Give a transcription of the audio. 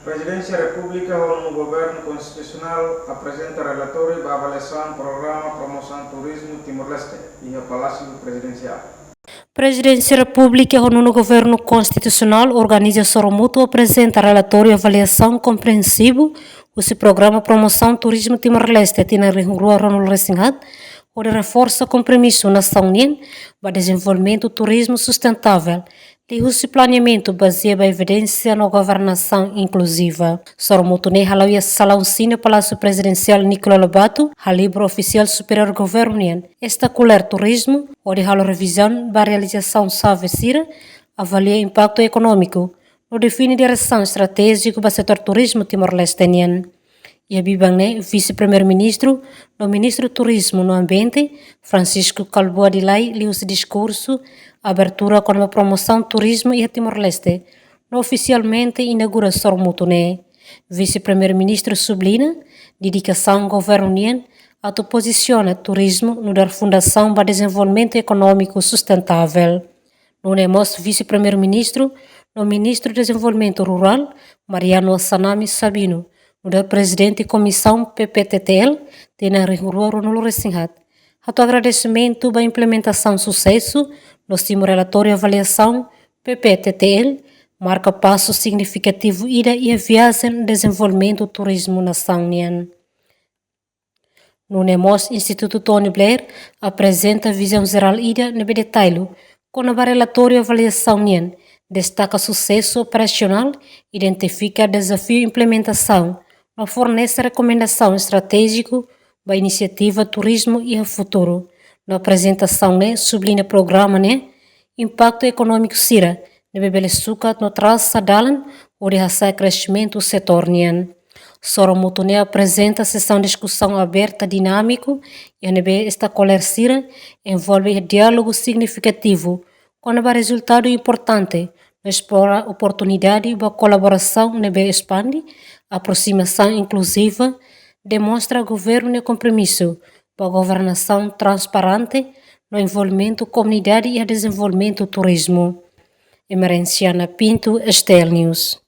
Presidência da República ou no Governo Constitucional apresenta relatório da avaliação do Programa Promoção Turismo Timor-Leste e o Palácio Presidencial. Presidência da República ou no Governo Constitucional organiza Soromuto apresenta relatório e avaliação compreensivo o Programa Promoção Turismo Timor-Leste na Rua Ronald Resingat, onde reforça compromisso nação União para desenvolvimento turismo sustentável e o planeamento baseado na evidência na governação inclusiva. Soromuto ne halau salão cine Palácio Presidencial Nicolau Lobato, halibro oficial superior do governo União. Esta colher turismo, onde halau revisão da realização savecira, avalia impacto econômico, no define direção estratégica para o setor turismo Timor-Leste. E a Bibang vice-primeiro-ministro, no ministro do Turismo no Ambiente, Francisco Calvo Adilai, leu esse discurso, abertura com a promoção do turismo e a Timor-Leste, no oficialmente inaugura Soromuto. Vice-primeiro-ministro sublinha, dedicação ao governo União, posiciona turismo no dar fundação para desenvolvimento econômico sustentável. No nemos vice-primeiro-ministro, no ministro do Desenvolvimento Rural, Mariano Sanami Sabino, o presidente da comissão PPTTL, tem na Rua Ronald Resingat. Ato agradecimento da implementação sucesso no cimo relatório e avaliação PPTTL, marca passo significativo ida e a viagem desenvolvimento turismo na União. No NEMOS, Instituto Tony Blair apresenta a visão geral ida no detalhe, com o relatório e avaliação União, destaca sucesso operacional, identifica desafio e implementação, não fornece recomendação estratégica para a iniciativa Turismo e o Futuro. Na apresentação, sublinha programa, impacto econômico CIRA, no Bebelesuca, no traça dalan, onde há crescimento do setor. Soromuto apresenta a sessão de discussão aberta, dinâmico, e a esta colher CIRA envolve diálogo significativo, com o resultado importante, explora oportunidade para colaboração expande, aproximação inclusiva, demonstra governo e compromisso para a governação transparente, no envolvimento comunidade e desenvolvimento turismo. Emerenciana Pinto, Estel News.